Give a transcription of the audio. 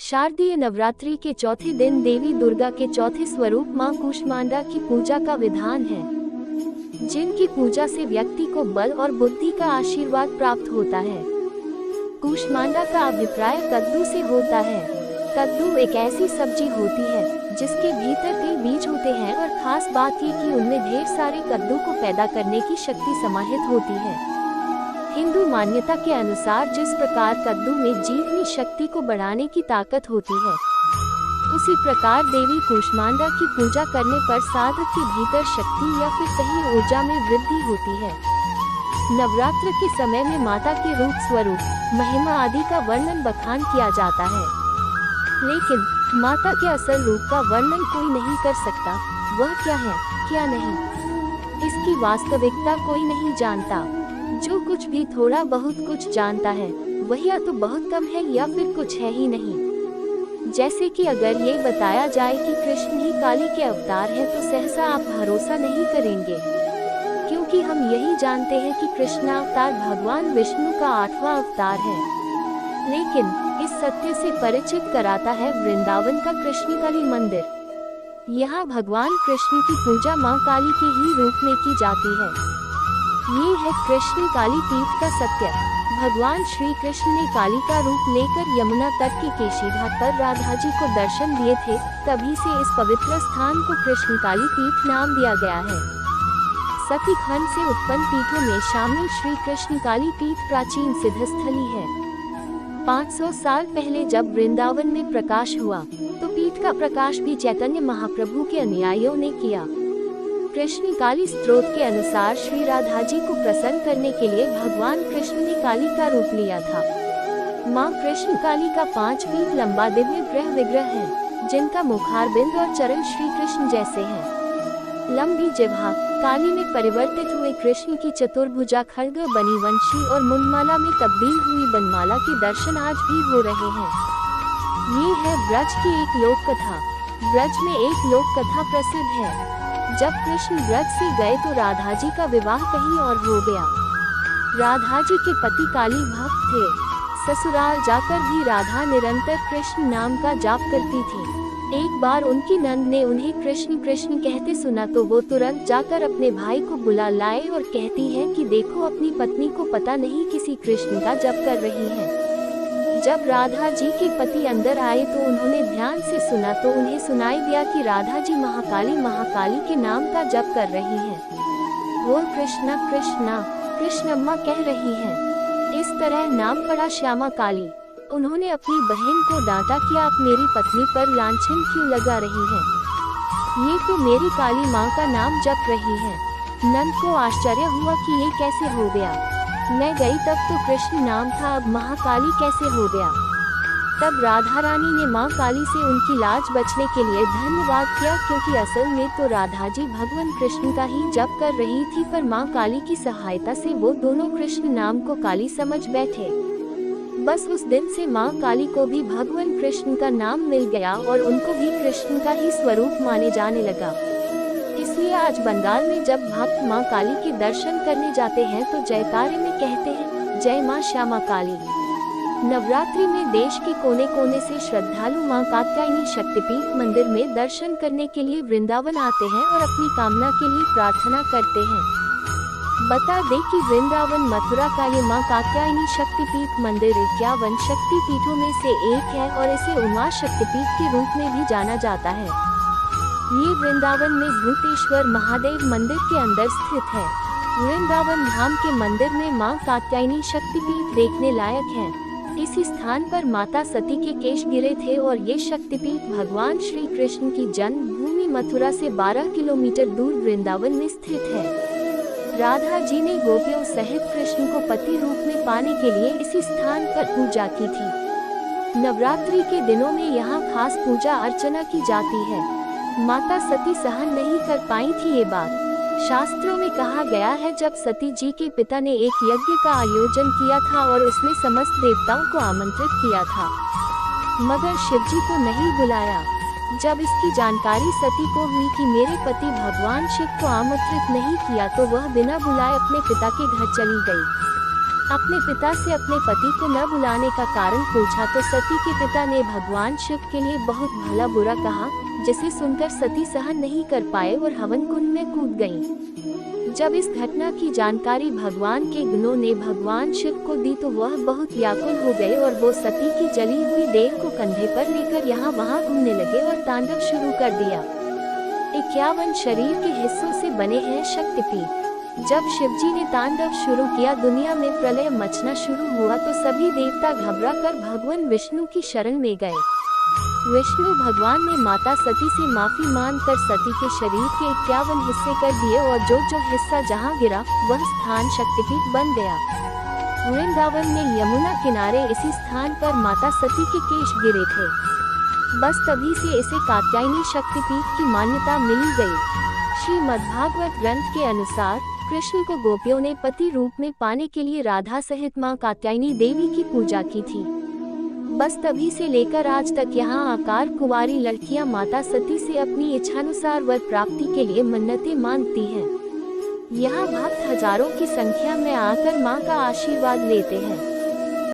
शारदीय नवरात्रि के चौथे दिन देवी दुर्गा के चौथे स्वरूप मां कूष्मांडा की पूजा का विधान है, जिनकी पूजा से व्यक्ति को बल और बुद्धि का आशीर्वाद प्राप्त होता है। कूष्मांडा का अभिप्राय कद्दू से होता है। कद्दू एक ऐसी सब्जी होती है जिसके भीतर कई बीज होते हैं और खास बात ये कि उनमें ढेर सारे कद्दू को पैदा करने की शक्ति समाहित होती है। हिंदू मान्यता के अनुसार जिस प्रकार कद्दू में जीवनी शक्ति को बढ़ाने की ताकत होती है, उसी प्रकार देवी कूष्मांडा की पूजा करने पर साधक के भीतर शक्ति या फिर सही ऊर्जा में वृद्धि होती है। नवरात्र के समय में माता के रूप स्वरूप, महिमा आदि का वर्णन बखान किया जाता है, लेकिन माता के असल रूप का वर्णन कोई नहीं कर सकता। वह क्या है, क्या नहीं, इसकी वास्तविकता कोई नहीं जानता। जो कुछ भी थोड़ा बहुत कुछ जानता है, वह या तो बहुत कम है या फिर कुछ है ही नहीं। जैसे कि अगर ये बताया जाए कि कृष्ण ही काली के अवतार हैं, तो सहसा आप भरोसा नहीं करेंगे, क्योंकि हम यही जानते हैं कि कृष्णावतार भगवान विष्णु का 8वां अवतार है। लेकिन इस सत्य से परिचित कराता है वृंदावन का कृष्ण काली मंदिर। यहाँ भगवान कृष्ण की पूजा मां काली के ही रूप में की जाती है। ये है कृष्ण काली पीठ का सत्य। भगवान श्री कृष्ण ने काली का रूप लेकर यमुना तट के केशी घाट पर राधा जी को दर्शन दिए थे। तभी से इस पवित्र स्थान को कृष्ण काली पीठ नाम दिया गया है। सती खंड से उत्पन्न पीठों में शामिल श्री कृष्ण काली पीठ प्राचीन सिद्धस्थली है। 500 साल पहले जब वृंदावन में प्रकाश हुआ, तो पीठ का प्रकाश भी चैतन्य महाप्रभु के अनुयायियों ने किया। कृष्ण काली स्त्रोत के अनुसार श्री राधा जी को प्रसन्न करने के लिए भगवान कृष्ण ने काली का रूप लिया था। मां कृष्ण काली का 5 फीट लंबा दिव्य ग्रह विग्रह है, जिनका मुखारबिंद और चरण श्री कृष्ण जैसे हैं। लंबी जिह्वा, काली में परिवर्तित हुए कृष्ण की चतुर्भुजा खड्ग बनीवंशी और मुंडमाला में तब्दील हुई बनमाला के दर्शन आज भी हो रहे हैं। ये है ब्रज की एक लोक कथा। ब्रज में एक लोक कथा प्रसिद्ध है। जब कृष्ण ब्रज से गए तो राधा जी का विवाह कहीं और हो गया। राधा जी के पति काली भक्त थे। ससुराल जाकर भी राधा निरंतर कृष्ण नाम का जाप करती थी। एक बार उनकी नंद ने उन्हें कृष्ण कृष्ण कहते सुना तो वो तुरंत जाकर अपने भाई को बुला लाए और कहती है कि देखो, अपनी पत्नी को पता नहीं किसी कृष्ण का जप कर रही है। जब राधा जी के पति अंदर आए तो उन्होंने ध्यान से सुना तो उन्हें सुनाई दिया कि राधा जी महाकाली महाकाली के नाम का जप कर रही हैं। वो कृष्णा कृष्णा कृष्णम्मा कह रही हैं। इस तरह नाम पड़ा श्यामा काली। उन्होंने अपनी बहन को डांटा कि आप मेरी पत्नी पर लांछन क्यों लगा रही हैं? ये तो मेरी काली माँ का नाम जप रही है। नंद को आश्चर्य हुआ कि ये कैसे हो गया। मैं गई तब तो कृष्ण नाम था, अब महाकाली कैसे हो गया? तब राधा रानी ने माँ काली से उनकी लाज बचने के लिए धन्यवाद किया, क्योंकि असल में तो राधा जी भगवान कृष्ण का ही जप कर रही थी, पर माँ काली की सहायता से वो दोनों कृष्ण नाम को काली समझ बैठे। बस उस दिन से माँ काली को भी भगवान कृष्ण का नाम मिल गया और उनको भी कृष्ण का ही स्वरूप माने जाने लगा। इसलिए आज बंगाल में जब भक्त मां काली के दर्शन करने जाते हैं तो जयकारे में कहते हैं, जय मां श्यामा काली। नवरात्रि में देश के कोने कोने से श्रद्धालु मां कात्यायनी शक्तिपीठ मंदिर में दर्शन करने के लिए वृंदावन आते हैं और अपनी कामना के लिए प्रार्थना करते हैं। बता दें कि वृंदावन मथुरा का ये मां कात्यायनी शक्तिपीठ मंदिर 51 शक्तिपीठों में से एक है और इसे उमा शक्तिपीठ के रूप में भी जाना जाता है। ये वृंदावन में भूतेश्वर महादेव मंदिर के अंदर स्थित है। वृंदावन धाम के मंदिर में मां कात्यायनी शक्तिपीठ देखने लायक है। इसी स्थान पर माता सती के केश गिरे थे और ये शक्तिपीठ भगवान श्री कृष्ण की जन्मभूमि मथुरा से 12 किलोमीटर दूर वृंदावन में स्थित है। राधा जी ने गोपियों सहित कृष्ण को पति रूप में पाने के लिए इसी स्थान पर पूजा की थी। नवरात्रि के दिनों में यहाँ खास पूजा अर्चना की जाती है। माता सती सहन नहीं कर पाई थी ये बात। शास्त्रों में कहा गया है, जब सती जी के पिता ने एक यज्ञ का आयोजन किया था और उसमें समस्त देवताओं को आमंत्रित किया था, मगर शिव जी को नहीं बुलाया। जब इसकी जानकारी सती को हुई कि मेरे पति भगवान शिव को आमंत्रित नहीं किया, तो वह बिना बुलाए अपने पिता के घर चली गई। अपने पिता से अपने पति को न बुलाने का कारण पूछा तो सती के पिता ने भगवान शिव के लिए बहुत भला बुरा कहा, जिसे सुनकर सती सहन नहीं कर पाए और हवन कुंड में कूद गईं। जब इस घटना की जानकारी भगवान के गणों ने भगवान शिव को दी तो वह बहुत व्याकुल हो गए और वो सती की जली हुई देह को कंधे पर लेकर यहाँ वहाँ घूमने लगे और तांडव शुरू कर दिया। 51 शरीर के हिस्सों से बने हैं शक्तिपीठ। जब शिवजी ने तांडव शुरू किया, दुनिया में प्रलय मचना शुरू हुआ तो सभी देवता घबराकर भगवान विष्णु की शरण में गए। विष्णु भगवान ने माता सती से माफी मांगकर सती के शरीर के 51 हिस्से कर दिए और जो हिस्सा जहां गिरा वह स्थान शक्तिपीठ बन गया। वृंदावन में यमुना किनारे इसी स्थान पर माता सती के केश गिरे थे। बस तभी से इसे कात्यायनी शक्तिपीठ की मान्यता मिली गई। श्रीमद्भागवत ग्रंथ के अनुसार कृष्ण को गोपियों ने पति रूप में पाने के लिए राधा सहित मां कात्यायनी देवी की पूजा की थी। बस तभी से लेकर आज तक यहाँ आकार कुंवारी लड़कियां माता सती से अपनी इच्छानुसार वर प्राप्ति के लिए मन्नतें मांगती हैं। यहाँ भक्त हजारों की संख्या में आकर मां का आशीर्वाद लेते हैं।